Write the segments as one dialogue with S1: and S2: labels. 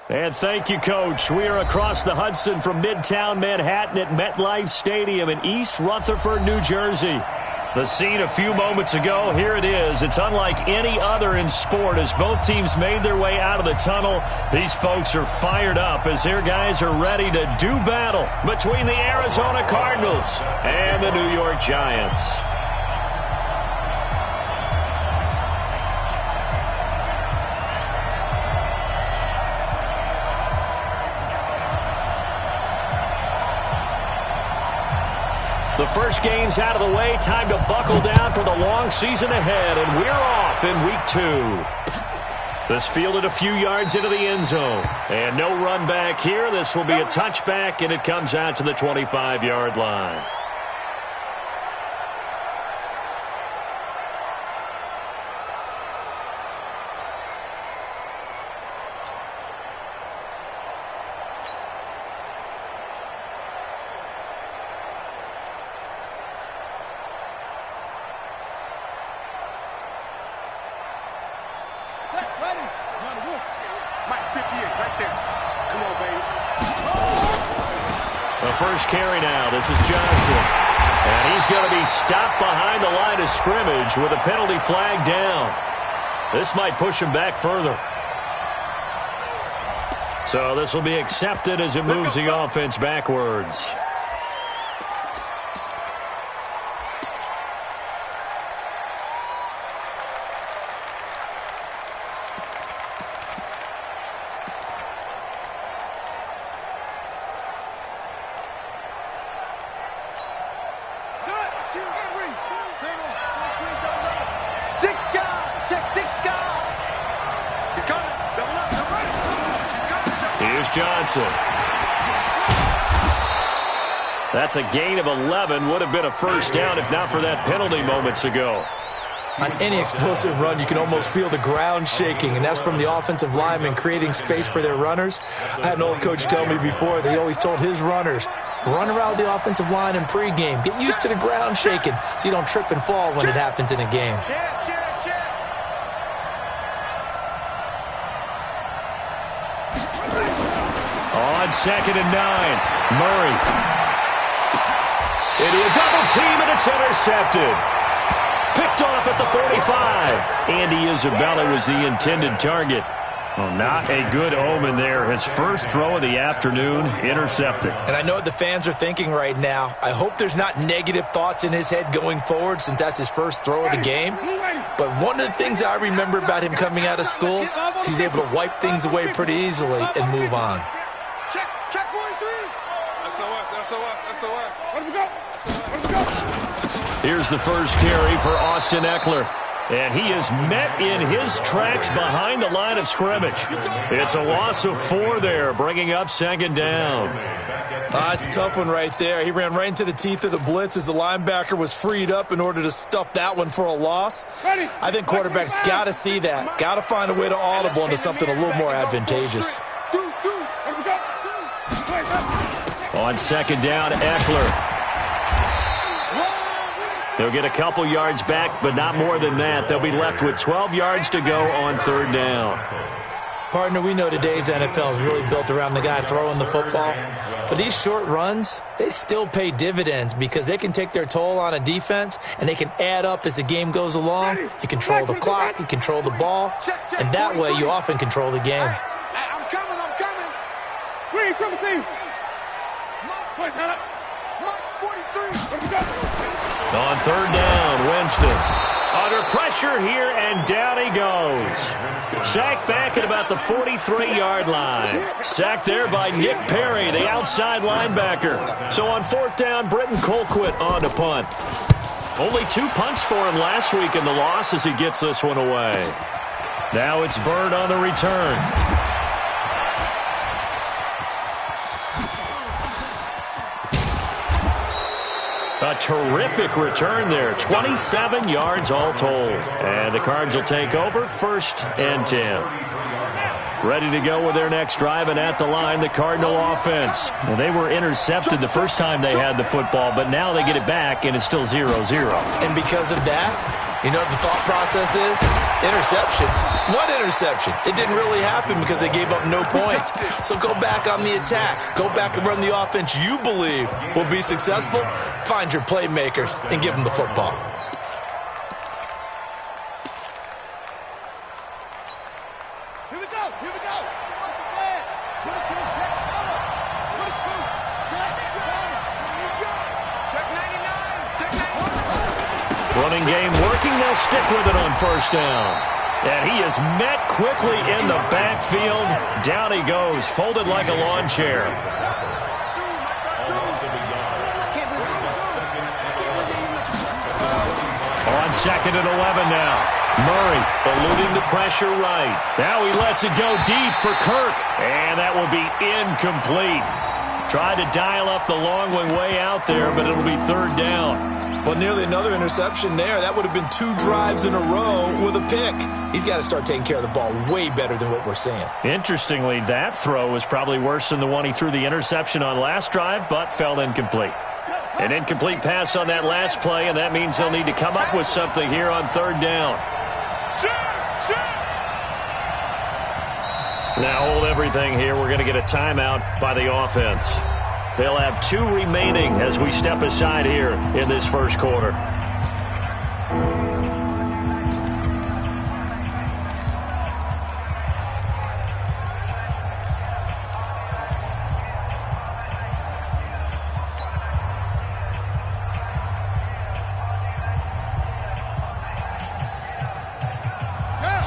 S1: And thank you, Coach. We are across the Hudson from Midtown Manhattan at MetLife Stadium in East Rutherford, New Jersey. The scene a few moments ago, here it is. It's unlike any other in sport as both teams made their way out of the tunnel. These folks are fired up as their guys are ready to do battle between the Arizona Cardinals and the New York Giants. The first game's out of the way. Time to buckle down for the long season ahead, and we're off in week 2. This fielded a few yards into the end zone. And no run back here. This will be a touchback, and it comes out to the 25-yard line. First carry now. This is Johnson. And he's going to be stopped behind the line of scrimmage with a penalty flag down. This might push him back further. So this will be accepted as it moves the offense backwards. Johnson. That's a gain of 11. Would have been a first down if not for that penalty moments ago.
S2: On any explosive run, you can almost feel the ground shaking, and that's from the offensive linemen creating space for their runners. I had an old coach tell me before, they always told his runners, run around the offensive line in pregame. Get used to the ground shaking so you don't trip and fall when it happens in a game.
S1: On 2nd and 9, Murray. Into a double team, and it's intercepted. Picked off at the 45. Andy Isabella was the intended target. Well, not a good omen there. His first throw of the afternoon, intercepted.
S2: And I know what the fans are thinking right now. I hope there's not negative thoughts in his head going forward since that's his first throw of the game. But one of the things I remember about him coming out of school is he's able to wipe things away pretty easily and move on.
S3: Check 43. SOS. Let him go.
S1: Here's the first carry for Austin Eckler. And he is met in his tracks behind the line of scrimmage. It's a loss of 4 there, bringing up 2nd down.
S2: It's a tough one right there. He ran right into the teeth of the blitz as the linebacker was freed up in order to stuff that one for a loss. I think quarterbacks got to see that. Got to find a way to audible into something a little more advantageous.
S1: On 2nd down, Eckler. They'll get a couple yards back, but not more than that. They'll be left with 12 yards to go on 3rd down.
S2: Partner, we know today's NFL is really built around the guy throwing the football. But these short runs, they still pay dividends because they can take their toll on a defense, and they can add up as the game goes along. You control the clock, you control the ball, and that way you often control the game.
S3: I'm coming. Where are you coming, team? March 43.
S1: On 3rd down, Winston. Under pressure here, and down he goes. Sacked back at about the 43-yard line. Sacked there by Nick Perry, the outside linebacker. So on 4th down, Britton Colquitt on to punt. Only 2 punts for him last week in the loss as he gets this one away. Now it's Bird on the return. A terrific return there. 27 yards all told. And the Cards will take over 1st and 10. Ready to go with their next drive, and at the line, the Cardinal offense. Well, they were intercepted the first time they had the football, but now they get it back, and it's still 0-0.
S2: And because of that, You know what the thought process is? Interception. What interception? It didn't really happen because they gave up no points. So go back on the attack. Go back and run the offense you believe will be successful. Find your playmakers and give them the football.
S3: Here we go. Here we go.
S1: Running game working. They'll stick with it on first down. And he is met quickly in the backfield. Down he goes, folded like a lawn chair. On 2nd and 11 now. Murray eluding the pressure right. Now he lets it go deep for Kirk. And that will be incomplete. Tried to dial up the long one way out there, but it'll be third down.
S2: Well, nearly another interception there. That would have been 2 drives in a row with a pick. He's got to start taking care of the ball way better than what we're seeing.
S1: Interestingly, that throw was probably worse than the one he threw the interception on last drive, but fell incomplete. An incomplete pass on that last play, and that means they'll need to come up with something here on third down. Now hold everything here. We're going to get a timeout by the offense. They'll have 2 remaining as we step aside here in this first quarter.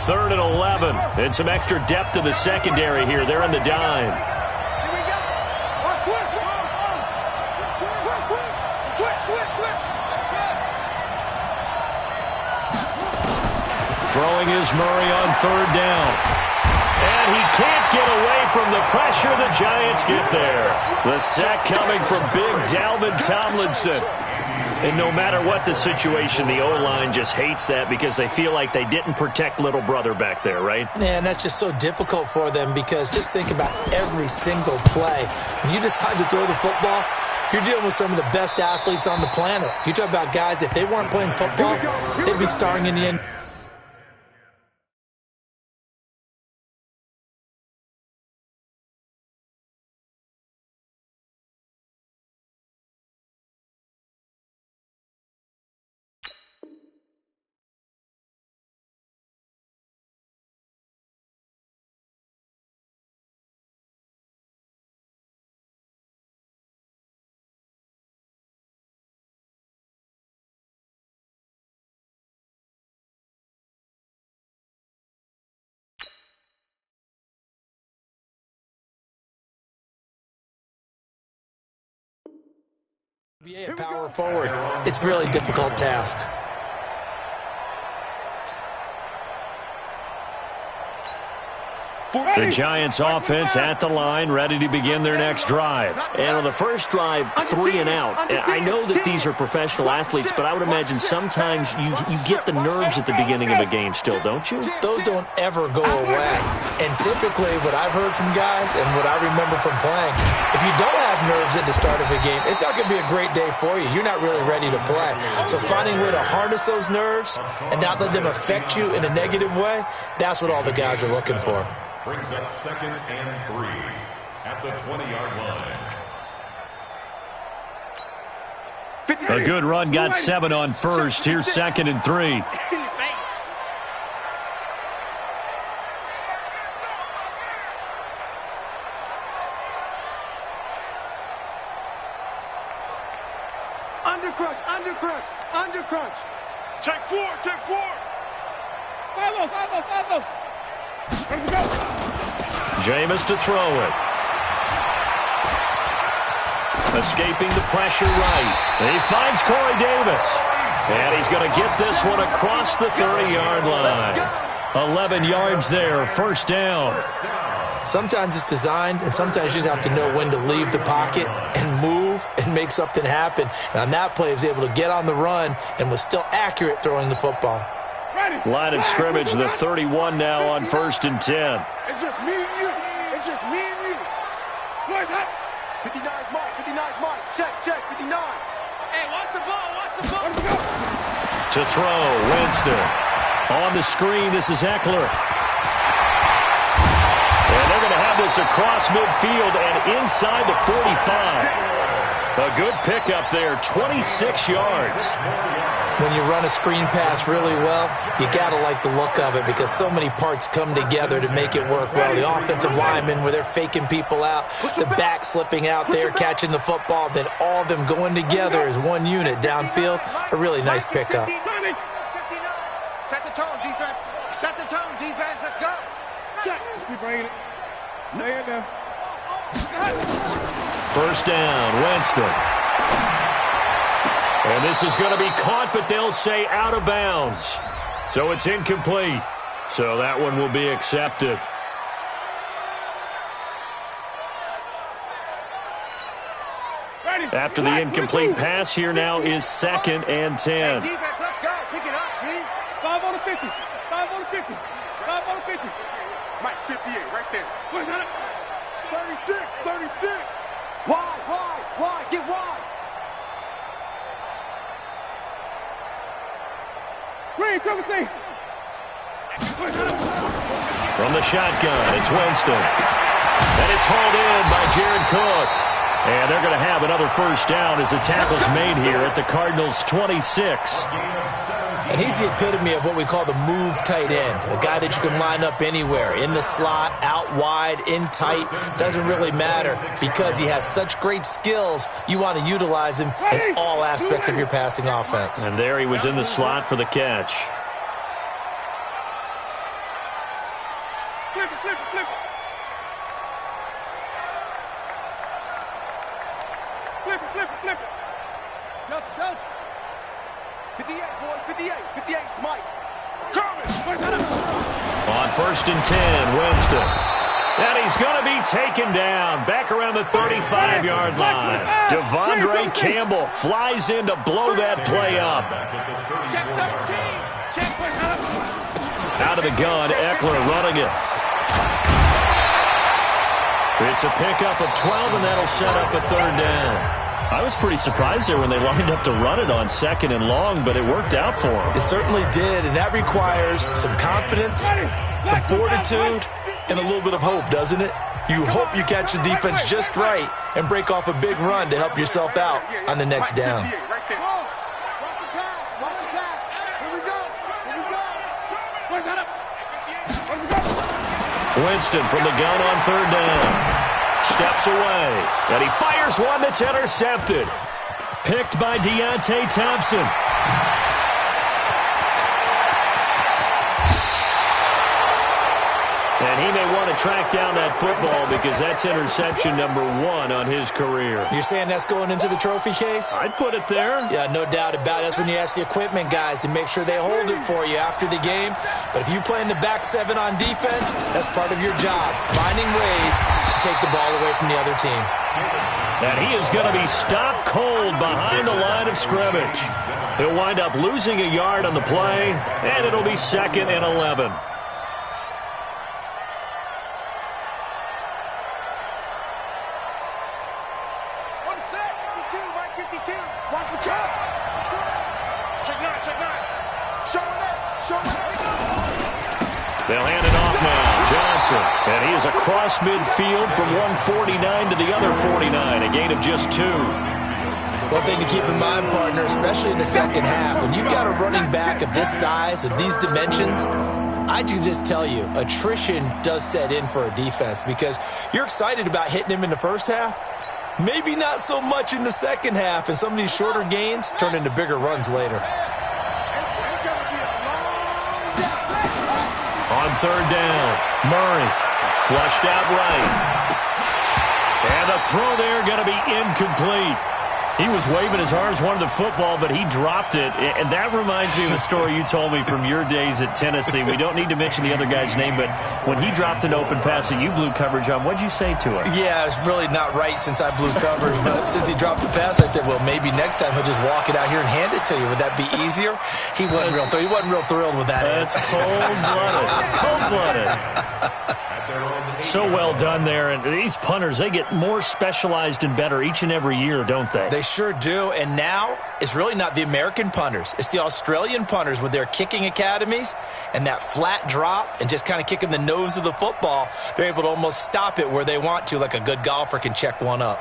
S1: Third and 11, and some extra depth to the secondary here. They're in the dime. Throwing is Murray on third down. And he can't get away from the pressure. The Giants get there. The sack coming from big Dalvin Tomlinson. And no matter what the situation, the O-line just hates that because they feel like they didn't protect little brother back there, right?
S2: Man, that's just so difficult for them because just think about every single play. When you decide to throw the football, you're dealing with some of the best athletes on the planet. You talk about guys, if they weren't playing football, they'd be starring in the end. NBA power forward. It's a really difficult task.
S1: The Giants offense at the line, ready to begin their next drive. And on the first drive, 3 and out. I know that these are professional athletes, but I would imagine sometimes you get the nerves at the beginning of a game still, don't you?
S2: Those don't ever go away. And typically what I've heard from guys and what I remember from playing, if you don't have nerves at the start of a game, it's not going to be a great day for you. You're not really ready to play. So finding a way to harness those nerves and not let them affect you in a negative way, that's what all the guys are looking for.
S4: Brings up 2nd and 3 at the 20-yard line.
S1: A good run got 7 on first. Here's 2nd and 3.
S3: Under crunch. Check 4. Follow. Let's go.
S1: Jameis to throw it. Escaping the pressure right. He finds Corey Davis. And he's going to get this one across the 30-yard line. 11 yards there, first down.
S2: Sometimes it's designed, and sometimes you just have to know when to leave the pocket and move and make something happen. And on that play, he was able to get on the run and was still accurate throwing the football.
S1: Line of scrimmage, the 31 now on 1st and 10.
S3: It's just me and you. 59's mine. Check, 59. Hey, watch the ball. Let me go.
S1: To throw, Winston. On the screen, this is Eckler. And they're going to have this across midfield and inside the 45. A good pickup there, 26 yards.
S2: When you run a screen pass really well, you got to like the look of it because so many parts come together to make it work well. The offensive linemen, where they're faking people out, the back slipping out there, catching the football, then all of them going together as one unit downfield. A really nice pickup.
S3: Set the tone, defense. Set the tone, defense. Let's go. Check. Keep bringing it. Lay it down.
S1: First down, Winston. And this is going to be caught, but they'll say out of bounds. So it's incomplete. So that one will be accepted. After the incomplete pass, here now is 2nd and 10.
S3: Hey, defense, let's go. Pick it up, D. 5 on the 50. 5 on the 50. 5 on the 50. Mike, 58, right there. Where's that? 36, 36. Wide. Get wide. Green, come and see.
S1: From the shotgun, it's Winston. And it's hauled in by Jared Cook. And they're going to have another first down as the tackle's made here at the Cardinals' 26.
S2: And he's the epitome of what we call the move tight end, a guy that you can line up anywhere, in the slot, out wide, in tight, doesn't really matter because he has such great skills. You want to utilize him in all aspects of your passing offense.
S1: And there he was in the slot for the catch.
S3: Flip it. Flip it. Delta. 58, boys. 58. 58, Mike. Coming.
S1: On 1st and 10, Winston. And he's going to be taken down back around the 35-yard line. Devondre Campbell flies in to blow that play up.
S3: Check 13. Check.
S1: Out of the gun, Eckler running it. It's a pickup of 12, and that'll set up a 3rd down. I was pretty surprised there when they lined up to run it on 2nd and long, but it worked out for them.
S2: It certainly did, and that requires some confidence, some fortitude, and a little bit of hope, doesn't it? You hope you catch the defense just right and break off a big run to help yourself out on the next down.
S3: Watch the pass. Here we go.
S1: Winston from the gun on 3rd down. Steps away, and he fires one that's intercepted. Picked by Deontay Thompson. And he may want to track down that football because that's interception number 1 on his career.
S2: You're saying that's going into the trophy case?
S1: I'd put it there.
S2: Yeah, no doubt about it. That's when you ask the equipment guys to make sure they hold it for you after the game. But if you play in the back 7 on defense, that's part of your job, finding ways to take the ball away from the other team.
S1: And he is going to be stopped cold behind the line of scrimmage. He'll wind up losing a yard on the play, and it'll be 2nd and 11.
S3: Watch the cut. Check 9. Show it.
S1: They'll hand it off now. Johnson. And he is across midfield from 149 to the other 49. A gain of just 2.
S2: One thing to keep in mind, partner, especially in the second half, when you've got a running back of this size, of these dimensions, I can just tell you, attrition does set in for a defense because you're excited about hitting him in the first half. Maybe not so much in the second half, and some of these shorter gains turn into bigger runs later.
S1: On 3rd down, Murray flushed out right. And the throw there going to be incomplete. He was waving his arms, wanted the football, but he dropped it. And that reminds me of a story you told me from your days at Tennessee. We don't need to mention the other guy's name, but when he dropped an open pass that you blew coverage on, what'd you say to him?
S2: Yeah, it's really not right since I blew coverage, but since he dropped the pass, I said, well, maybe next time he'll just walk it out here and hand it to you. Would that be easier? He wasn't real thrilled with that.
S1: That's cold-blooded. Cold-blooded. so well done there. And these punters, they get more specialized and better each and every year, don't they?
S2: They sure do. And now it's really not the American punters. It's the Australian punters with their kicking academies and that flat drop and just kind of kicking the nose of the football. They're able to almost stop it where they want to, like a good golfer can check one up.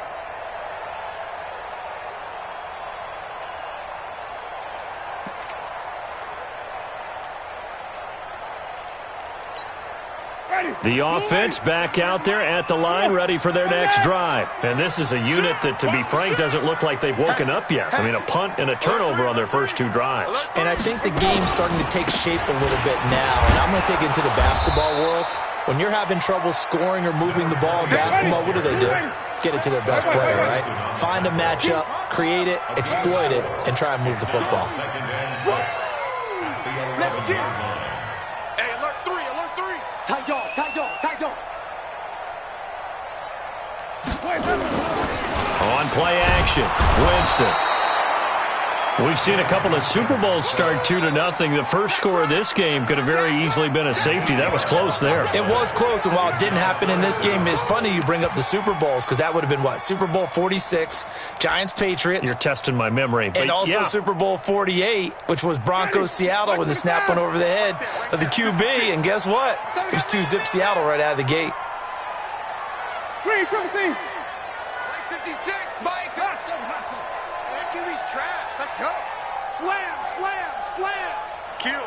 S1: The offense back out there at the line, ready for their next drive. And this is a unit that, to be frank, doesn't look like they've woken up yet. I mean, a punt and a turnover on their first two drives.
S2: And I think the game's starting to take shape a little bit now. And I'm going to take it into the basketball world. When you're having trouble scoring or moving the ball in basketball, what do? Get it to their best player, right? Find a matchup, create it, exploit it, and try and move the football.
S3: Hey, alert three. Tight dog.
S1: On play action, Winston. We've seen a couple of Super Bowls start 2-0. The first score of this game could have very easily been a safety. That was close there.
S2: It was close, and while it didn't happen in this game, it's funny you bring up the Super Bowls because that would have been, what, Super Bowl 46, Giants-Patriots.
S1: You're testing my memory.
S2: And also Super Bowl 48, which was Broncos-Seattle when the snap went over the head of the QB. And guess what? It was 2-zip Seattle right out of the gate.
S3: Green, triple team. 56, Mike. Hustle. That QB's trash. Let's go. Slam. Kill.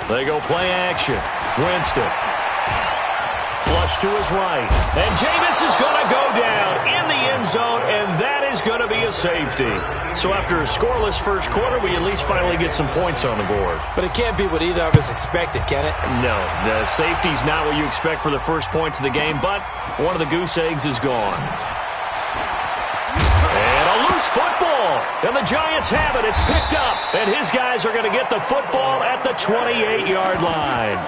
S1: They go play action. Winston. Flush to his right. And Jameis is going to go down in the end zone, and that is going to be a safety. So after a scoreless first quarter, we at least finally get some points on the board.
S2: But it can't be what either of us expected, can it?
S1: No, the safety's not what you expect for the first points of the game, but one of the goose eggs is gone. And a loose football. And the Giants have it. It's picked up. And his guys are going to get the football at the 28-yard line.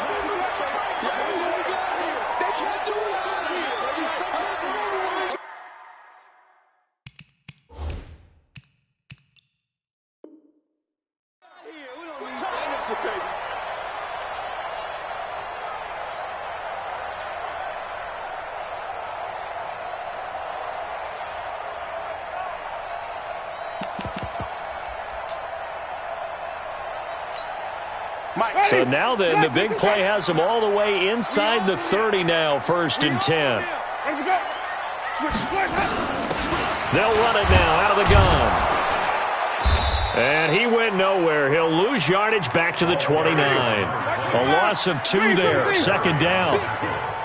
S1: So now then, the big play has them all the way inside the 30 now, 1st and 10. They'll run it now out of the gun. And he went nowhere. He'll lose yardage back to the 29. A loss of 2 there, 2nd down.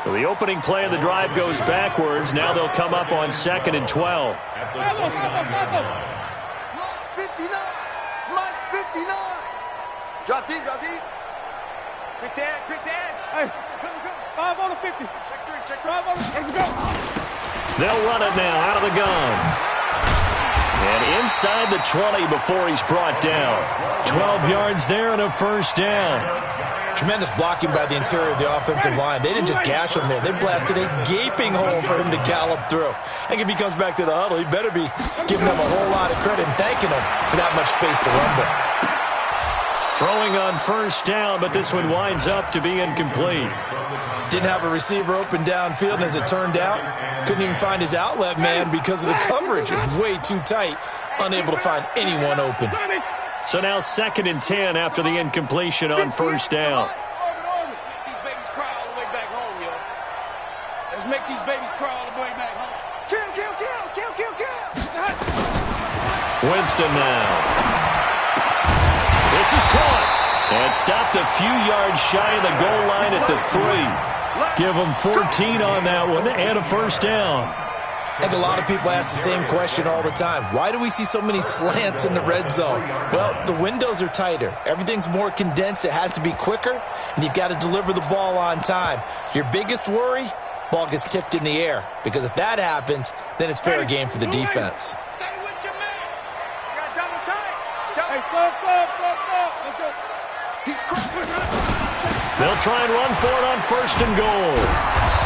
S1: So the opening play of the drive goes backwards. Now they'll come up on 2nd and 12.
S3: Mike's 59. Drop deep. Quick dance. Hey, 5 on the 50. Check 5 on the 50. Go.
S1: They'll run it now out of the gun. And inside the 20 before he's brought down. 12 yards there and a 1st down.
S2: Tremendous blocking by the interior of the offensive line. They didn't just gash him there. They blasted a gaping hole for him to gallop through. I think if he comes back to the huddle, he better be giving them a whole lot of credit and thanking them for that much space to rumble.
S1: Throwing on 1st down, but this one winds up to be incomplete.
S2: Didn't have a receiver open downfield, and as it turned out, couldn't even find his outlet man because of the coverage. It was way too tight, unable to find anyone open.
S1: So now 2nd and 10 after the incompletion on 1st down.
S3: These babies cry all the way back home, yo. Let's make these babies cry all the way back home. Kill.
S1: Winston now. This is caught and stopped a few yards shy of the goal line at the 3. Give them 14 on that one and a 1st down.
S2: I think a lot of people ask the same question all the time. Why do we see so many slants in the red zone? Well, the windows are tighter. Everything's more condensed. It has to be quicker, and you've got to deliver the ball on time. Your biggest worry, ball gets tipped in the air, because if that happens, then it's fair game for the defense.
S1: They'll try and run for it on 1st and goal.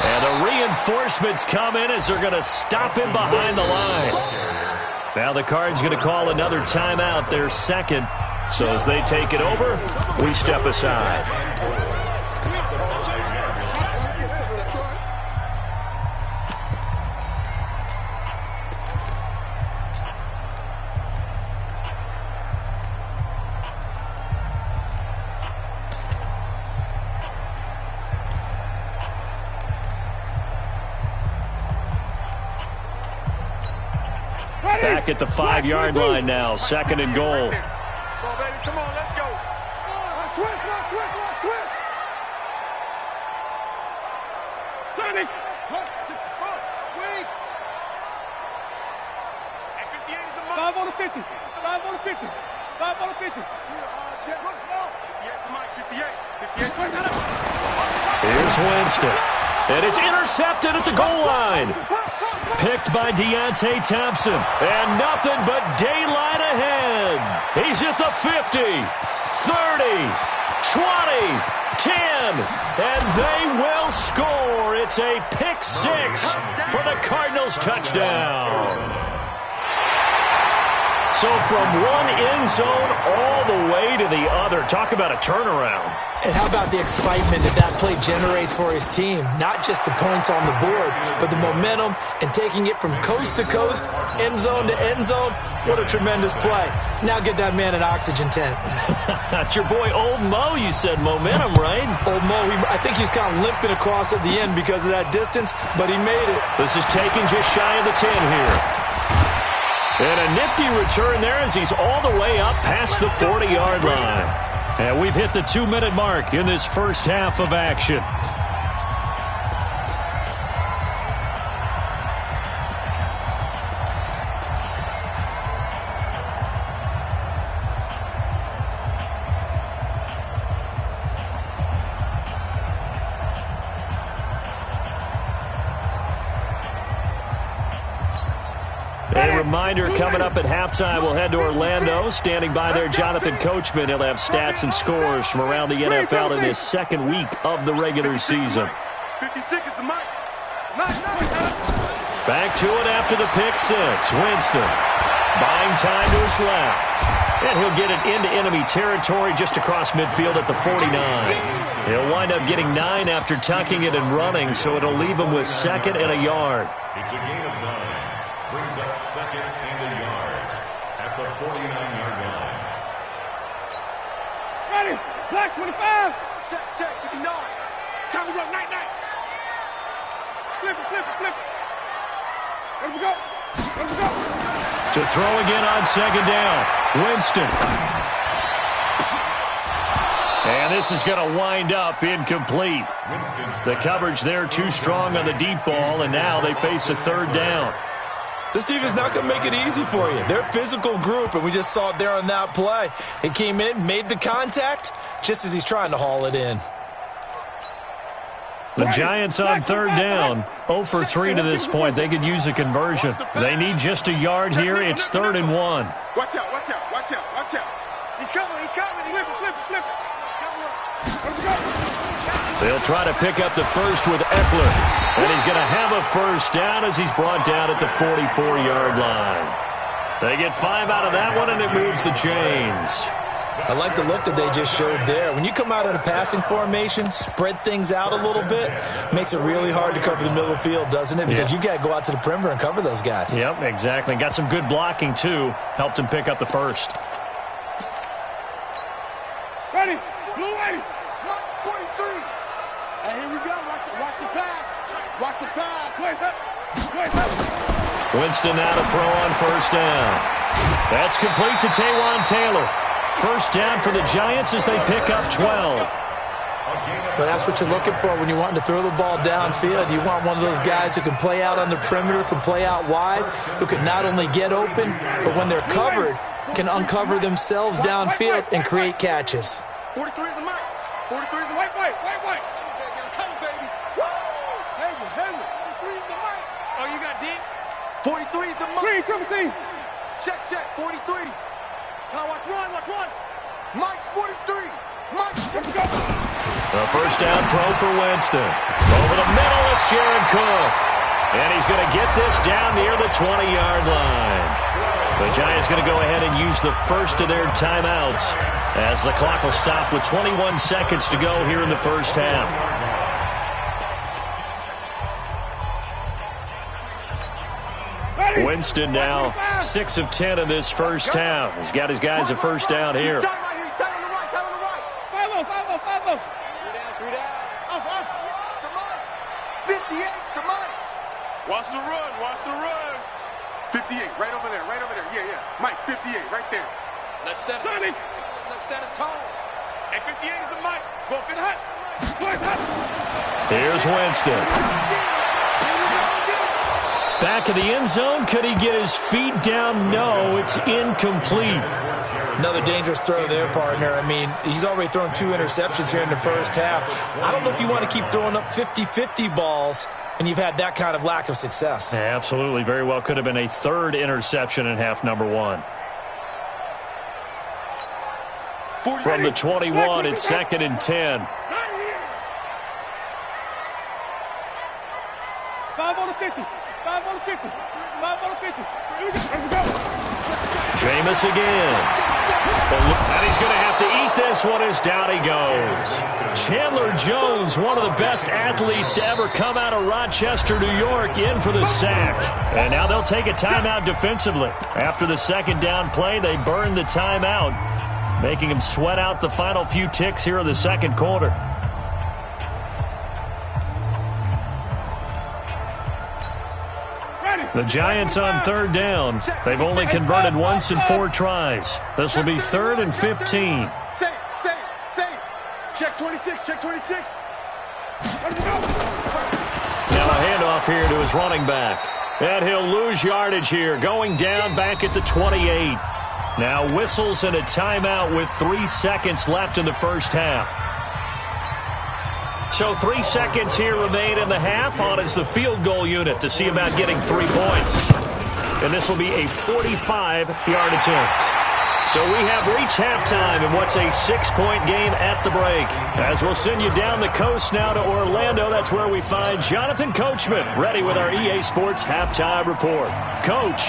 S1: And the reinforcements come in as they're going to stop him behind the line. Now the Cards going to call another timeout, their 2nd. So as they take it over, we step aside. Back at the 5-yard line now, 2nd and goal.
S3: Come on, baby. Come on, let's go. Switch. Turning. 5 on the 50. 5 on the 50. 5 on the 50.
S1: Here's Winston. And it's intercepted at the goal line. Picked by Deontay Thompson. And nothing but daylight ahead. He's at the 50, 30, 20, 10. And they will score. It's a pick 6 for the Cardinals touchdown. So from one end zone all the way to the other. Talk about a turnaround.
S2: And how about the excitement that play generates for his team? Not just the points on the board, but the momentum and taking it from coast to coast, end zone to end zone. What a tremendous play. Now get that man an oxygen tent.
S1: That's your boy Old Mo, you said. Momentum, right?
S2: Old Mo, I think he's kind of limping across at the end because of that distance, but he made it.
S1: This is taking just shy of the 10 here. And a nifty return there as he's all the way up past the 40-yard line. And we've hit the 2-minute mark in this first half of action. A reminder, coming up at halftime, we'll head to Orlando. Standing by there, Jonathan Coachman. He'll have stats and scores from around the NFL in this second week of the regular season.
S3: 56 is the mic.
S1: Back to it after the pick 6. Winston buying time to his left. And he'll get it into enemy territory just across midfield at the 49. He'll wind up getting 9 after tucking it and running, so it'll leave him with 2nd and a yard.
S4: It's a gain of 9. Brings up 2nd and a yard at the 49-yard line.
S3: Ready. Black 25. Check. 59. Time to go. Night. Flip it. Let me go.
S1: To throw again on 2nd down. Winston. And this is going to wind up incomplete. The coverage there too strong on the deep ball, and now they face a 3rd down.
S2: This defense is not going to make it easy for you. They're a physical group, and we just saw it there on that play. He came in, made the contact, just as he's trying to haul it in.
S1: The Giants on 3rd down. 0 for 3 to this point. They could use a conversion. They need just a yard here. It's 3rd and 1.
S3: Watch out. He's coming. Flip it.
S1: They'll try to pick up the first with Eckler. And he's going to have a first down as he's brought down at the 44-yard line. They get 5 out of that one, and it moves the chains.
S2: I like the look that they just showed there. When you come out in a passing formation, spread things out a little bit, makes it really hard to cover the middle of the field, doesn't it? Because you've got to go out to the perimeter and cover those guys.
S1: Yep, exactly. Got some good blocking, too. Helped him pick up the first.
S3: Ready. Blue ready. March 43. And here we go. Watch the pass.
S1: Winston now to throw on 1st down. That's complete to Taywan Taylor. First down for the Giants as they pick up 12.
S2: But that's what you're looking for when you want to throw the ball downfield. You want one of those guys who can play out on the perimeter, can play out wide, who can not only get open, but when they're covered, can uncover themselves downfield and create catches.
S3: 43 is the mic. 43 is the mic. Wait. Come, baby. Woo! Hayward. 43 is the mic. Oh, you got deep? 43 is the mic. Triple team. Check. 43. Now watch run. Mike's 43. Let's go.
S1: The first down throw for Winston. Over the middle, it's Jared Cook. And he's going to get this down near the 20-yard line. The Giants going to go ahead and use the first of their timeouts as the clock will stop with 21 seconds to go here in the first half. Winston now 6 of 10 in this first half. He's got his guys a first down here.
S3: He's on the right. 5-0. 3 down. Off. Come on. 58, come on. Watch the run. 58, right over there, right over there. Yeah, yeah. Mike, 58, right there.
S5: Let's set it.
S3: Johnny!
S5: Let's set a tone.
S3: Hey, 58 is a Mike. Go up in hot.
S1: Here's Winston. Back of the end zone. Could he get his feet down? No, it's incomplete.
S2: Another dangerous throw there, partner. I mean, he's already thrown 2 interceptions here in the first half. I don't know if you want to keep throwing up 50-50 balls, and you've had that kind of lack of success.
S1: Yeah, absolutely. Very well could have been a 3rd interception in half number 1. From the 21, it's 2nd and 10.
S3: 5 on the 50. 5 on the 50. 5 on the 50. Let's go.
S1: Jameis again. And he's going to have to eat this one as down he goes. Chandler Jones, one of the best athletes to ever come out of Rochester, New York, in for the sack. And now they'll take a timeout defensively. After the 2nd down play, they burn the timeout, making him sweat out the final few ticks here in the 2nd quarter. The Giants on 3rd down. They've only converted once in 4 tries. This will be 3rd and 15.
S3: Say. Check 26, check 26. Let's go.
S1: Now a handoff here to his running back. And he'll lose yardage here, going down back at the 28. Now whistles and a timeout with 3 seconds left in the first half. So 3 seconds here remain in the half. On is the field goal unit to see about getting 3 points. And this will be a 45-yard attempt. So we have reached halftime in what's a 6-point game at the break. As we'll send you down the coast now to Orlando, that's where we find Jonathan Coachman ready with our EA Sports Halftime Report. Coach,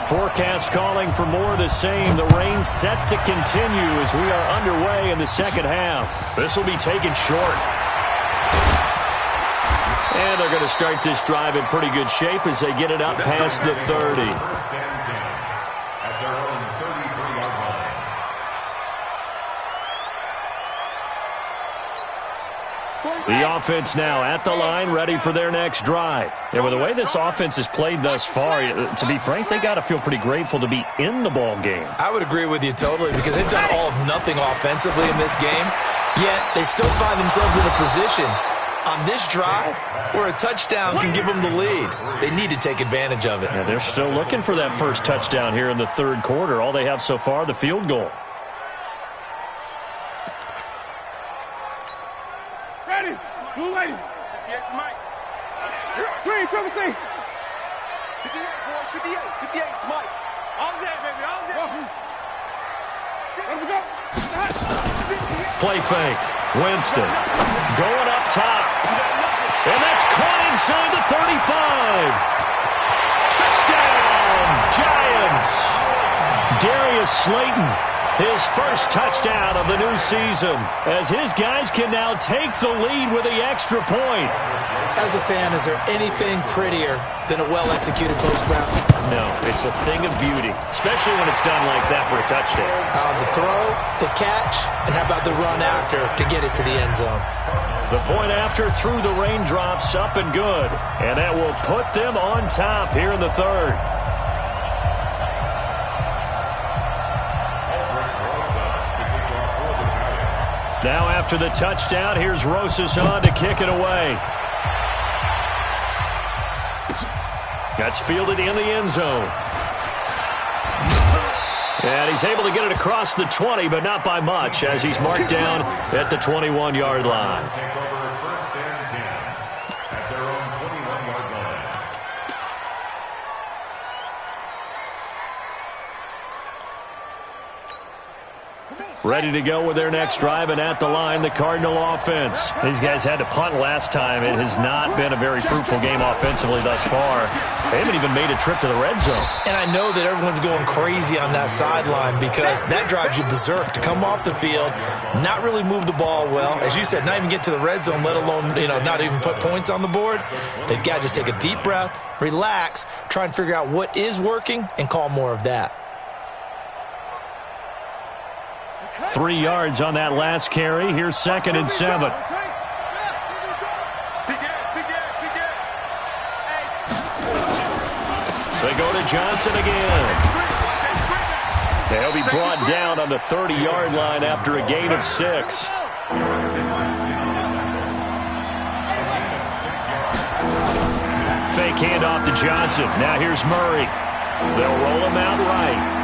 S1: forecast calling for more of the same. The rain set to continue as we are underway in the 2nd half. This will be taken short. And they're going to start this drive in pretty good shape as they get it up past the 30.
S4: At their own 33-yard line.
S1: The offense now at the line, ready for their next drive. And with the way this offense has played thus far, to be frank, they got to feel pretty grateful to be in the ball game.
S2: I would agree with you totally because they've done all of nothing offensively in this game, yet they still find themselves in a position on this drive where a touchdown can give them the lead. They need to take advantage of it.
S1: Yeah, they're still looking for that first touchdown here in the 3rd quarter. All they have so far, the field goal.
S3: Ready. Blue lady. Yes, Mike. Green, triple C. 58, boys. 58. 58, Mike. All day, baby. All day. Let's go.
S1: Play fake. Winston going up top. And that's caught inside the 35. Touchdown, Giants. Darius Slayton, his first touchdown of the new season, as his guys can now take the lead with the extra point.
S2: As a fan, is there anything prettier than a well-executed post-route?
S1: No, it's a thing of beauty, especially when it's done like that for a touchdown.
S2: The throw, the catch, and how about the run after to get it to the end zone?
S1: The point after through the raindrops, up and good. And that will put them on top here in the 3rd. Now after the touchdown, here's Rosas on to kick it away. That's fielded in the end zone. And he's able to get it across the 20, but not by much, as he's marked down at the 21-yard line.
S4: Take over 1st and 10 at their own 21-yard line.
S1: Ready to go with their next drive, and at the line, the Cardinal offense. These guys had to punt last time. It has not been a very fruitful game offensively thus far. They haven't even made a trip to the red zone.
S2: And I know that everyone's going crazy on that sideline because that drives you berserk to come off the field, not really move the ball well. As you said, not even get to the red zone, let alone, not even put points on the board. They've got to just take a deep breath, relax, try and figure out what is working, and call more of that.
S1: 3 yards on that last carry. Here's 2nd and 7. They go to Johnson again. He'll be brought down on the 30-yard line after a gain of 6. Fake handoff to Johnson. Now here's Murray. They'll roll him out right.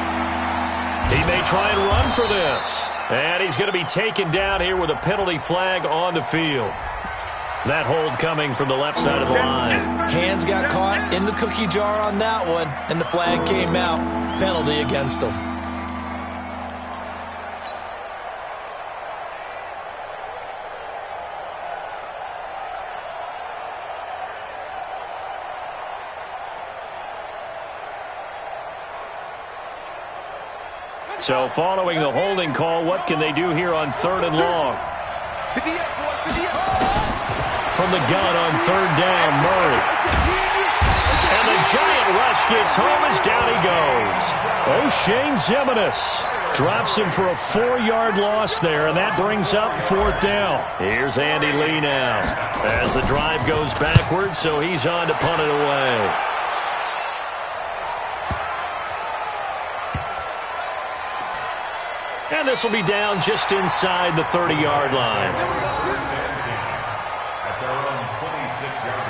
S1: He may try and run for this. And he's going to be taken down here with a penalty flag on the field. That hold coming from the left side of the line.
S2: Hands got caught in the cookie jar on that one, and the flag came out. Penalty against him.
S1: So following the holding call, what can they do here on 3rd and long? From the gun on 3rd down, Murray. And the giant rush gets home as down he goes. O'Shane Zimenez drops him for a 4-yard loss there, and that brings up 4th down. Here's Andy Lee now as the drive goes backwards, so he's on to punt it away. And this will be down just inside the 30-yard line.
S4: At their own 26-yard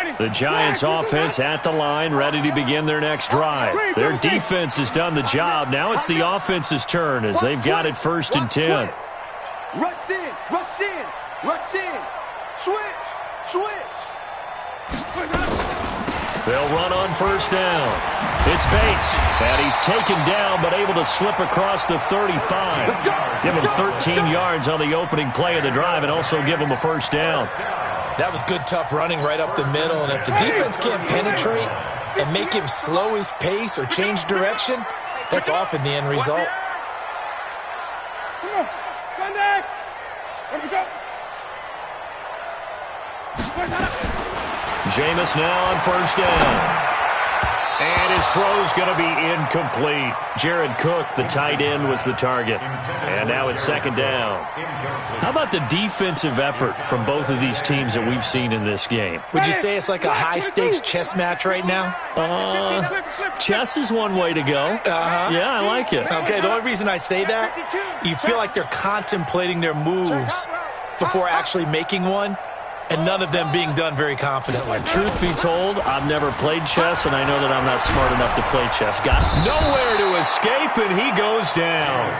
S4: line.
S1: The Giants offense at the line, ready to begin their next drive. Their defense has done the job. Now it's the offense's turn as they've got it 1st and 10.
S3: Rush in, rush in, rush in. Switch, switch.
S1: They'll run on 1st down. It's Bates, and he's taken down but able to slip across the 35. Give him 13 yards on the opening play of the drive and also give him a 1st down.
S2: That was good, tough running right up the middle, and if the defense can't penetrate and make him slow his pace or change direction, that's often the end result.
S1: Jameis now on 1st down. And his throw's going to be incomplete. Jared Cook, the tight end, was the target. And now it's 2nd down. How about the defensive effort from both of these teams that we've seen in this game?
S2: Would you say it's like a high-stakes chess match right now?
S1: Chess is one way to go. Yeah, I like it.
S2: Okay, the only reason I say that, you feel like they're contemplating their moves before actually making one, and none of them being done very confidently.
S1: Truth be told, I've never played chess, and I know that I'm not smart enough to play chess. Got nowhere to escape, and he goes down.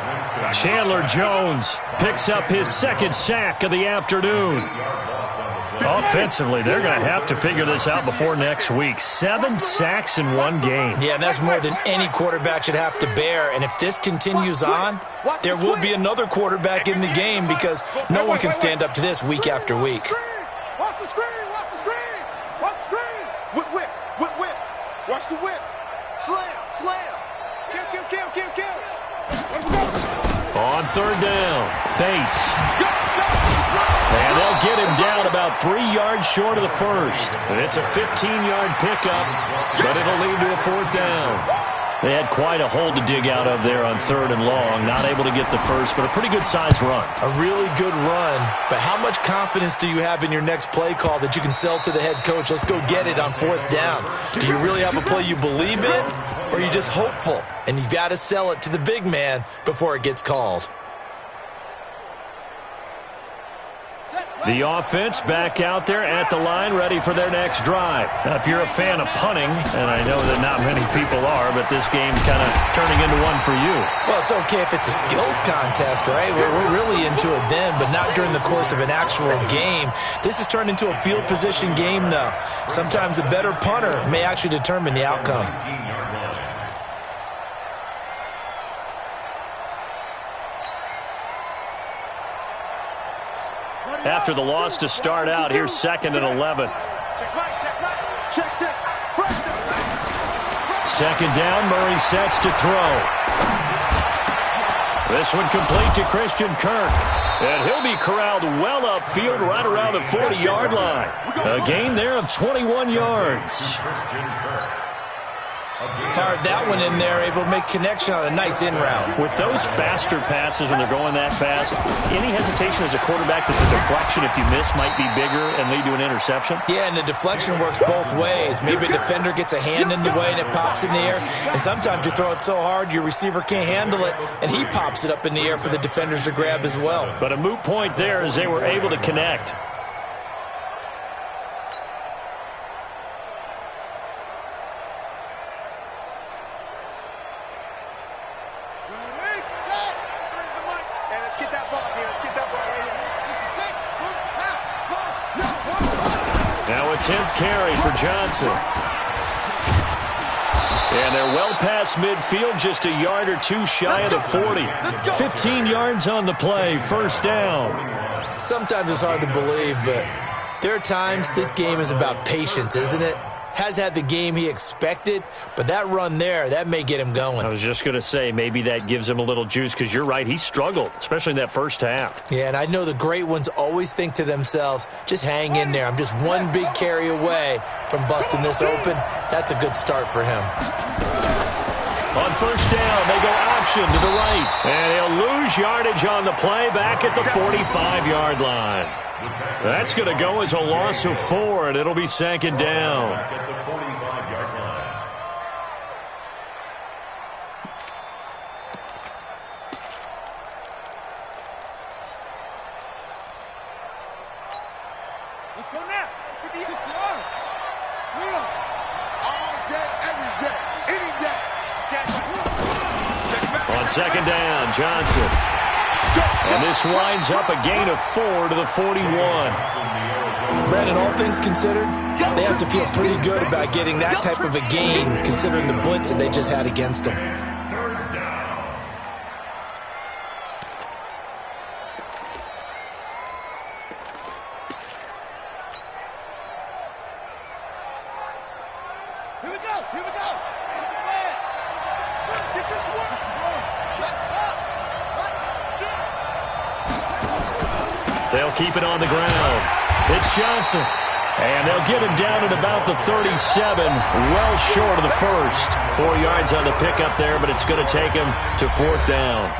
S1: Chandler Jones picks up his 2nd sack of the afternoon. Offensively, they're going to have to figure this out before next week. 7 sacks in one game.
S2: Yeah, and that's more than any quarterback should have to bear. And if this continues on, there will be another quarterback in the game because no one can stand up to this week after week.
S3: Watch the screen, watch the screen, watch the screen. Whip, whip, whip, whip. Watch the whip. Slam, slam. Kill, kill, kill, kill, kill.
S1: On 3rd down, Bates. And they'll get him down about 3 yards short of the 1st. It's a 15-yard pickup, but it'll lead to a 4th down. They had quite a hole to dig out of there on 3rd and long. Not able to get the 1st, but a pretty good-sized run.
S2: A really good run. But how much confidence do you have in your next play call that you can sell to the head coach? Let's go get it on 4th down. Do you really have a play you believe in, or are you just hopeful? And you got to sell it to the big man before it gets called.
S1: The offense back out there at the line, ready for their next drive. Now, if you're a fan of punting, and I know that not many people are, but this game's kind of turning into one for you.
S2: Well, it's okay if it's a skills contest, right? We're really into it then, but not during the course of an actual game. This has turned into a field position game, though. Sometimes the better punter may actually determine the outcome.
S1: After the loss to start out, here's 2nd and 11.
S3: Check, check.
S1: 2nd down, Murray sets to throw. This one complete to Christian Kirk. And he'll be corralled well upfield right around the 40-yard line. A gain there of 21 yards.
S2: Fired that one in there, able to make connection on a nice in route.
S1: With those faster passes when they're going that fast, any hesitation as a quarterback that the deflection, if you miss, might be bigger and lead to an interception?
S2: Yeah, and the deflection works both ways. Maybe a defender gets a hand in the way and it pops in the air. And sometimes you throw it so hard your receiver can't handle it, and he pops it up in the air for the defenders to grab as well.
S1: But a moot point there as they were able to connect. Now a 10th carry for Johnson. And they're well past midfield, just a yard or two shy of the 40. 15 yards on the play, first down.
S2: Sometimes it's hard to believe, but there are times this game is about patience, isn't it? Has had the game he expected, but that run there, that may get him going.
S1: I was just going to say, maybe that gives him a little juice, because you're right, he struggled, especially in that first half.
S2: Yeah, and I know the great ones always think to themselves, just hang in there. I'm just one big carry away from busting this open. That's a good start for him.
S1: On first down, they go option to the right. And he'll lose yardage on the play back at the 45-yard line. That's going to go as a loss of 4, and it'll be second down.
S4: At the 45-yard line.
S3: Let's go now. 56 yards. Real. All day, every day, any day. Check back.
S1: On second down, Johnson. And this winds up a gain of 4 to the 41.
S2: Brandon, all things considered, they have to feel pretty good about getting that type of a gain, considering the blitz that they just had against them.
S3: Here we go. Here we go. Get this one. Shut up.
S1: They'll keep it on the ground. It's Johnson. And they'll get him down at about the 37, well short of the first. 4 yards on the pickup there, but it's going to take him to fourth down.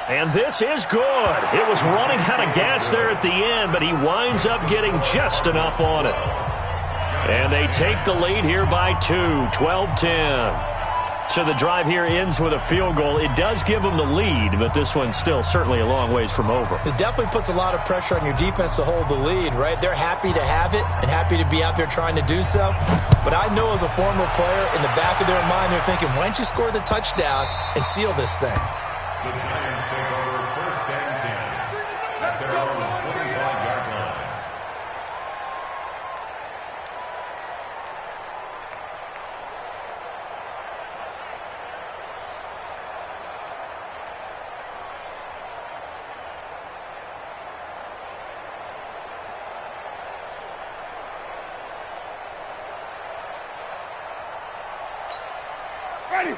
S1: And this is good. It was running out of gas there at the end, but he winds up getting just enough on it. And they take the lead here by 2, 12-10. So the drive here ends with a field goal. It does give them the lead, but this one's still certainly a long ways from over.
S2: It definitely puts a lot of pressure on your defense to hold the lead, right? They're happy to have it and happy to be out there trying to do so. But I know as a former player, in the back of their mind, they're thinking, why don't you score the touchdown and seal this thing?
S4: The Giants take over first and 10 at their own 25-yard line.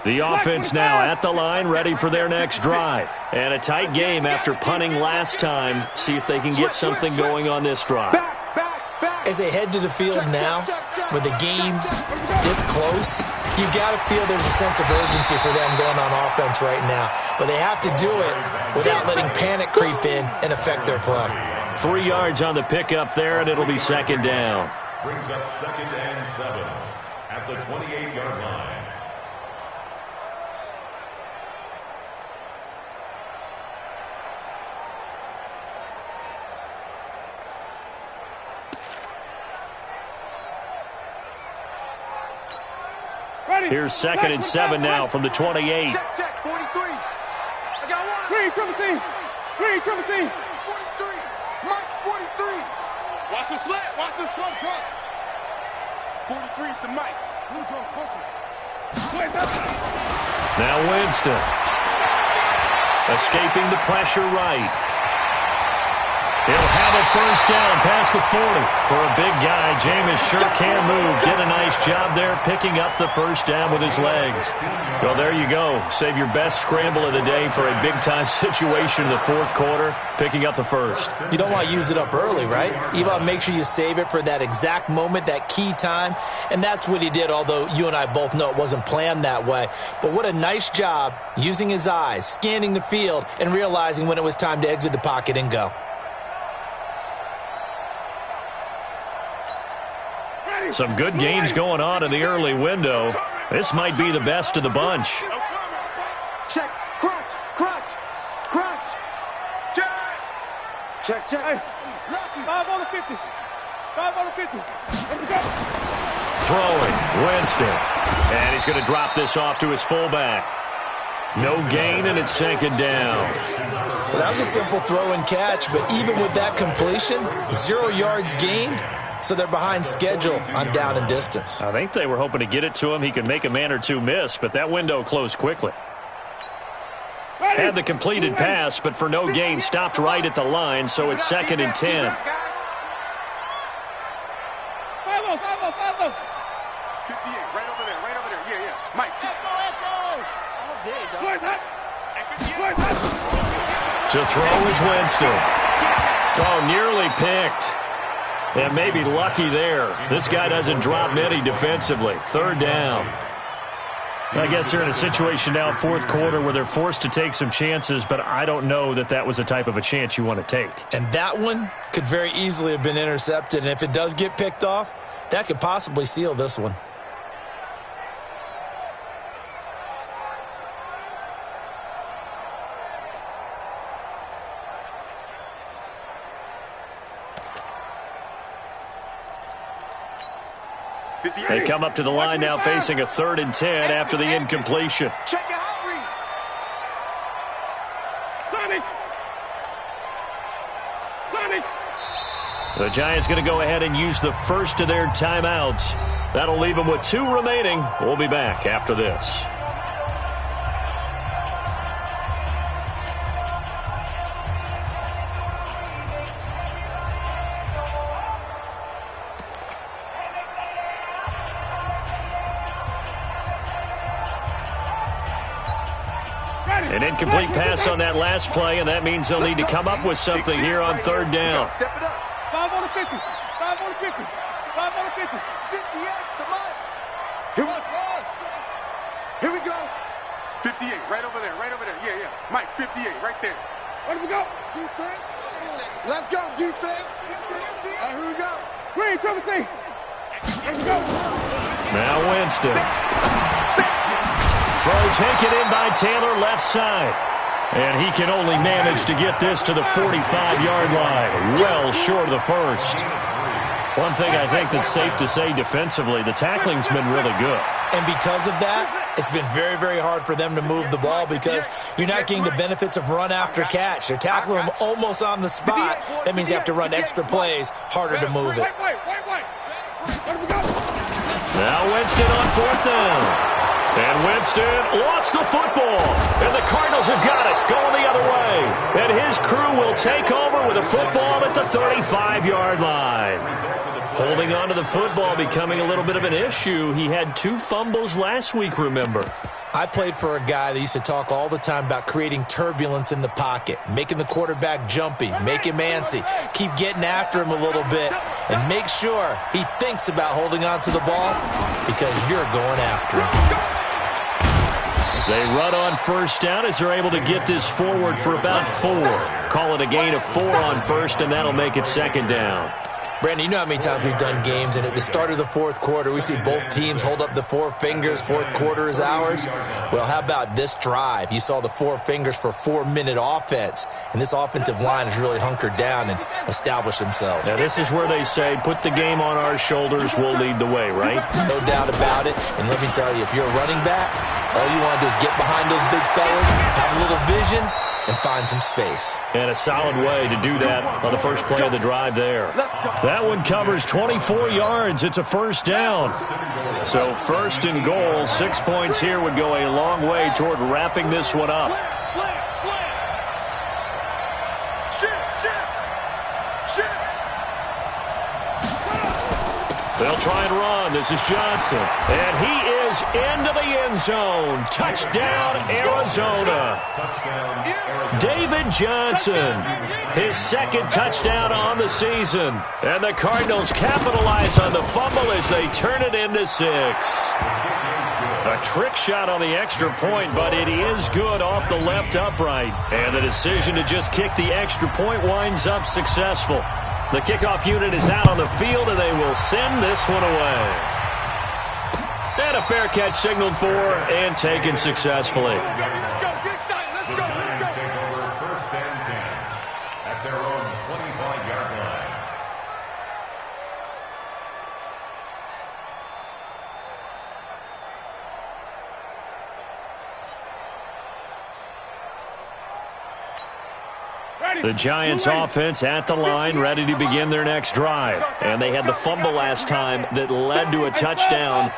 S1: The offense now at the line, ready for their next drive. And a tight game after punting last time. See if they can get something going on this drive.
S2: As they head to the field now, with the game this close, you've got to feel there's a sense of urgency for them going on offense right now. But they have to do it without letting panic creep in and affect their play.
S1: 3 yards on the pickup there, and it'll be second down.
S4: Brings up second and 7 at the 28-yard line.
S1: Here's second and 7 now from the 28.
S3: Check, check, 43. I got one. Green, triple team. Green, triple team. 43. Mike's 43. Watch the slant. Watch the slant. 43 is the Mike.
S1: Now Winston. Escaping the pressure right. He'll have it first down past the 40. For a big guy, Jameis sure can move. Did a nice job there picking up the first down with his legs. Well, there you go. Save your best scramble of the day for a big-time situation in the fourth quarter, picking up the first.
S2: You don't want to use it up early, right? You want to make sure you save it for that exact moment, that key time. And that's what he did, although you and I both know it wasn't planned that way. But what a nice job using his eyes, scanning the field, and realizing when it was time to exit the pocket and go.
S1: Some good gains going on in the early window. This might be the best of the bunch.
S3: Check, crunch, crunch, crunch. Check. Check, check. Hey, 5 on the 50. 5 on the 50. Let's go.
S1: Throwing, Winston. And he's going to drop this off to his fullback. No gain, and it's second down.
S2: Well, that was a simple throw and catch, but even with that completion, 0 yards gained. So they're behind schedule on down and distance.
S1: I think they were hoping to get it to him. He could make a man or two miss, but that window closed quickly. Had the completed pass, but for no gain, stopped right at the line, so it's second and 10.
S3: 5-0, 5-0, 58, right over there, right over there. Yeah, yeah. Mike.
S1: To throw is Winston. Oh, nearly picked. And maybe lucky there. This guy doesn't drop many defensively. Third down. I guess they're in a situation now, fourth quarter, where they're forced to take some chances, but I don't know that that was the type of a chance you want to take.
S2: And that one could very easily have been intercepted. And if it does get picked off, that could possibly seal this one.
S1: They come up to the line now facing a 3rd and 10 after the incompletion.
S3: Check your hot read.
S1: The Giants going to go ahead and use the first of their timeouts. That'll leave them with 2 remaining. We'll be back after this. An incomplete pass on that last play, and that means they'll need to come up with something here on 3rd down.
S3: Step it up. 5 on the 50. 5 on the 50. 5 on the 50. 58, come on. Here we go. 58, right over there, right over there. Yeah, yeah. Mike, 58, right there. Where do we go? Defense. Let's go, defense. Here we go. Green, triple C. Let's go.
S1: Now Winston. Throw taken in by Taylor, left side. And he can only manage to get this to the 45-yard line. Well short of the first. One thing I think that's safe to say defensively, the tackling's been really good.
S2: And because of that, it's been very, very hard for them to move the ball because you're not getting the benefits of run after catch. They're tackling them almost on the spot. That means you have to run extra plays, harder to move it.
S1: Now Winston on 4th down. And Winston lost the football. And the Cardinals have got it, going the other way. And his crew will take over with a football at the 35-yard line. Holding on to the football becoming a little bit of an issue. He had 2 fumbles last week, remember.
S2: I played for a guy that used to talk all the time about creating turbulence in the pocket, making the quarterback jumpy, make him antsy, keep getting after him a little bit, and make sure he thinks about holding on to the ball because you're going after him.
S1: They run on 1st down as they're able to get this forward for about 4. Call it a gain of 4 on 1st, and that'll make it 2nd down.
S2: Brandon, you know how many times we've done games, and at the start of the 4th quarter, we see both teams hold up the 4 fingers, 4th quarter is ours. Well, how about this drive? You saw the 4 fingers for 4-minute offense, and this offensive line has really hunkered down and established themselves.
S1: Now, this is where they say, put the game on our shoulders, we'll lead the way, right?
S2: No doubt about it, and let me tell you, if you're a running back, all you want to do is get behind those big fellas, have a little vision, and find some space.
S1: And a solid way to do that on the first play of the drive there. That one covers 24 yards. It's a 1st down. So 1st and goal, 6 points here would go a long way toward wrapping this one up. They'll try and run. This is Johnson. And he is into the end zone. Touchdown, Arizona. David Johnson, his second touchdown on the season. And the Cardinals capitalize on the fumble as they turn it into 6. A trick shot on the extra point, but it is good off the left upright. And the decision to just kick the extra point winds up successful. The kickoff unit is out on the field, and they will send this one away. And a fair catch signaled for and taken successfully.
S4: The Giants take over 1st and 10 at their own 25-yard line.
S1: The Giants offense at the line, ready to begin their next drive. And they had the fumble last time that led to a touchdown.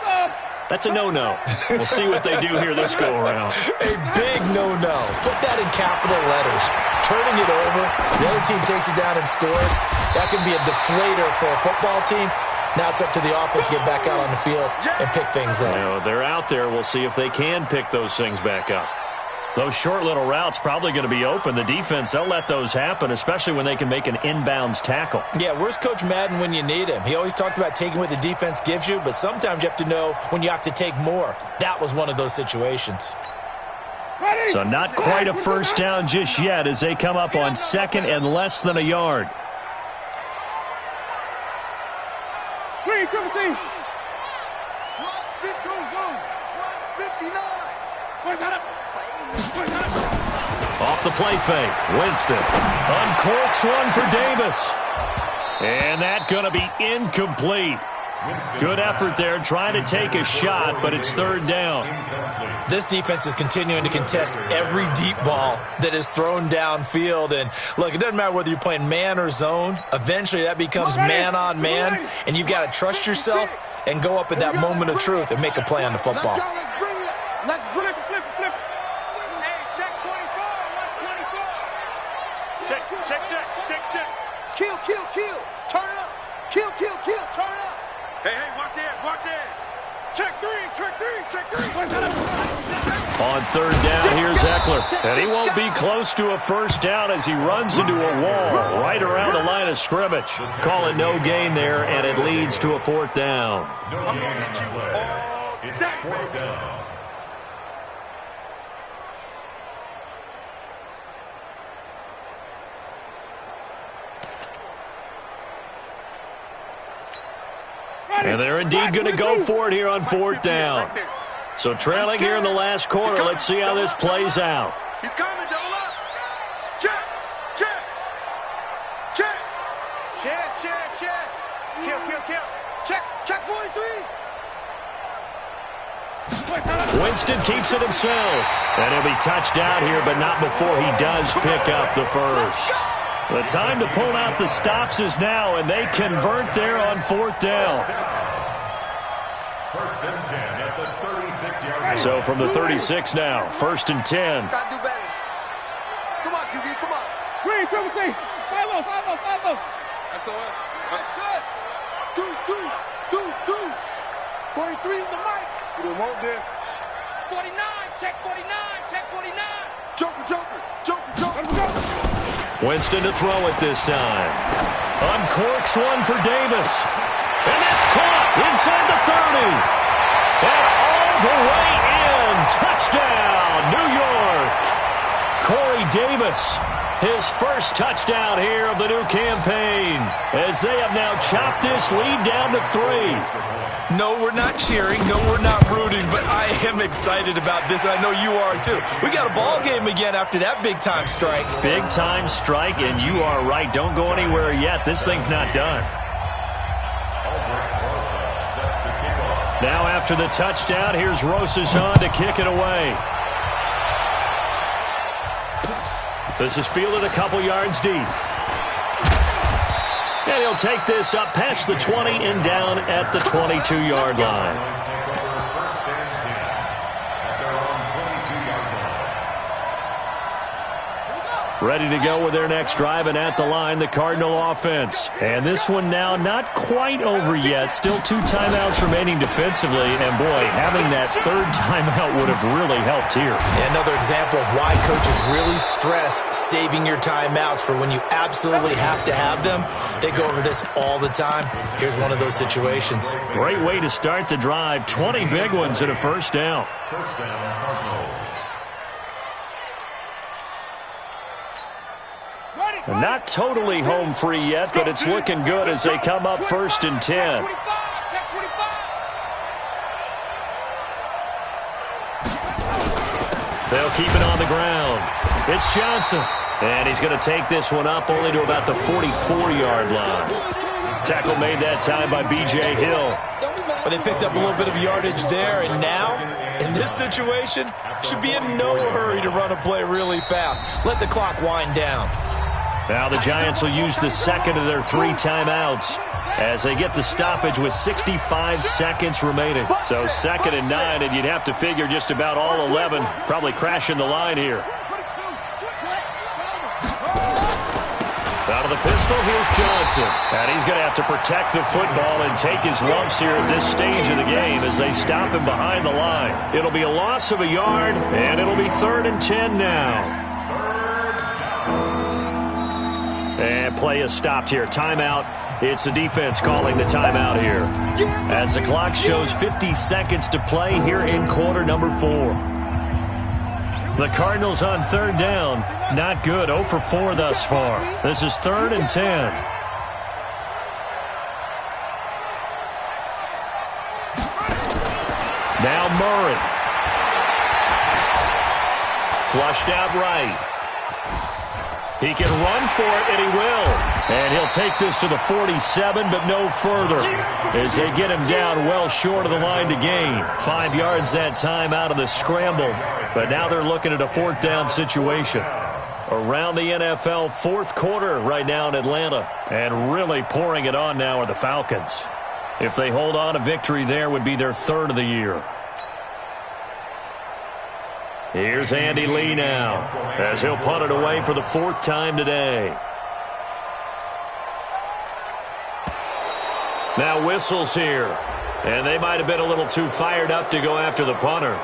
S1: That's a no-no. We'll see what they do here this go-around.
S2: A big no-no. Put that in capital letters. Turning it over, the other team takes it down and scores. That can be a deflator for a football team. Now it's up to the offense to get back out on the field and pick things up.
S1: You know, they're out there. We'll see if they can pick those things back up. Those short little routes probably going to be open. The defense, they'll let those happen, especially when they can make an inbounds tackle.
S2: Yeah, where's Coach Madden when you need him? He always talked about taking what the defense gives you, but sometimes you have to know when you have to take more. That was one of those situations.
S1: So not quite a first down just yet as they come up on 2nd and less than a yard.
S3: Green, triple team. Watch 59.
S1: Off the play fake, Winston uncorks one for Davis. And that's going to be incomplete. Good effort there trying to take a shot, but it's 3rd down.
S2: This defense is continuing to contest every deep ball that is thrown downfield. And, look, it doesn't matter whether you're playing man or zone. Eventually that becomes man-on-man, and you've got to trust yourself and go up at that moment of truth and make a play on the football.
S3: Let's bring it. Flip.
S5: Hey, check 24. Watch 24. Check.
S3: Kill. Turn it up. Kill. Turn it up. Hey, watch the edge. Check three.
S1: On 3rd down, here's Eckler. And he won't be close to a first down as he runs into a wall right around the line of scrimmage. Call it no gain there, and it leads to a 4th down.
S4: No gain on the play. It's 4th down.
S1: And they're indeed going to go for it here on 4th down. So trailing here in the last quarter, let's see how this plays out.
S3: He's coming, double up. Check. Kill. Check 43.
S1: Winston keeps it himself. And he'll be touched out here, but not before he does pick up the first. The time to pull out the stops is now, and they convert there on 4th down.
S4: 1st and 10 at the 36-yard line.
S1: So from the 36 now, 1st and 10.
S3: Gotta do better. Come on, QB, come on. Green, triple team. 5-0. That's all right. That's it. Deuce. 43 is the mic. We don't want this.
S5: 49. Check 49.
S3: Joker.
S1: Winston to throw it this time. Uncorks one for Davis. And that's caught inside the 30. And all the way in. Touchdown, New York. Corey Davis, his first touchdown here of the new campaign, as they have now chopped this lead down to 3.
S2: No, we're not cheering. No, we're not rooting. But I am excited about this, and I know you are too. We got a ball game again after that big-time strike.
S1: Big-time strike, and you are right. Don't go anywhere yet. This thing's not done. Now after the touchdown, here's Rosas on to kick it away. This is fielded a couple yards deep. And he'll take this up past the 20 and down at the 22-yard line. Ready to go with their next drive, and at the line, the Cardinal offense. And this one now not quite over yet. Still 2 timeouts remaining defensively. And, boy, having that third timeout would have really helped here.
S2: Another example of why coaches really stress saving your timeouts for when you absolutely have to have them. They go over this all the time. Here's one of those situations.
S1: Great way to start the drive. 20 big ones and a first down.
S4: First down, Cardinals.
S1: Not totally home free yet, but it's looking good as they come up 1st and 10. They'll keep it on the ground. It's Johnson. And he's going to take this one up only to about the 44-yard line. Tackle made that time by B.J. Hill.
S2: But they picked up a little bit of yardage there, and now, in this situation, should be in no hurry to run a play really fast. Let the clock wind down.
S1: Now the Giants will use the second of their 3 timeouts as they get the stoppage with 65 seconds remaining. So 2nd and 9, and you'd have to figure just about all 11 probably crashing the line here. Out of the pistol, here's Johnson. And he's going to have to protect the football and take his lumps here at this stage of the game as they stop him behind the line. It'll be a loss of a yard, and it'll be 3rd and 10 now. And play is stopped here. Timeout. It's the defense calling the timeout here. As the clock shows 50 seconds to play here in quarter number 4. The Cardinals on 3rd down. Not good. 0 for 4 thus far. This is 3rd and 10. Now Murray. Flushed out right. He can run for it, and he will. And he'll take this to the 47, but no further as they get him down well short of the line to gain. 5 yards that time out of the scramble. But now they're looking at a 4th down situation. Around the NFL, 4th quarter right now in Atlanta. And really pouring it on now are the Falcons. If they hold on, a victory there would be their 3rd of the year. Here's Andy Lee now as he'll punt it away for the 4th time today. Now whistles here. And they might have been a little too fired up to go after the punter.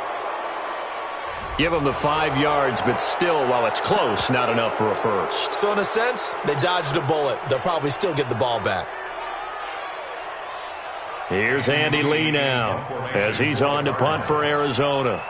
S1: Give them the 5 yards, but still, while it's close, not enough for a first.
S2: So in a sense, they dodged a bullet. They'll probably still get the ball back.
S1: Here's Andy Lee now as he's on to punt for Arizona.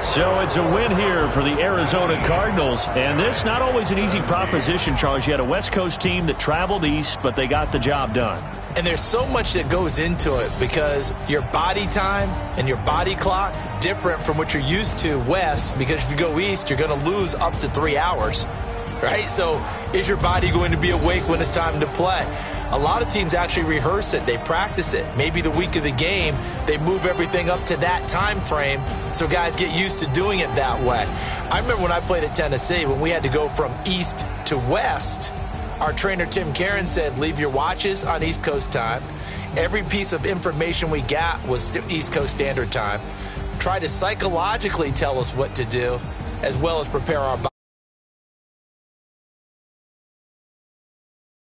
S1: So it's a win here for the Arizona Cardinals. And this not always an easy proposition, Charles. You had a West Coast team that traveled east, but they got the job done.
S2: And there's so much that goes into it because your body time and your body clock different from what you're used to west, because if you go east, you're going to lose up to 3 hours, right? So is your body going to be awake when it's time to play? A lot of teams actually rehearse it. They practice it. Maybe the week of the game, they move everything up to that time frame so guys get used to doing it that way. I remember when I played at Tennessee, when we had to go from east to west, our trainer Tim Karen said, leave your watches on East Coast time. Every piece of information we got was East Coast Standard Time. Try to psychologically tell us what to do as well as prepare our bodies.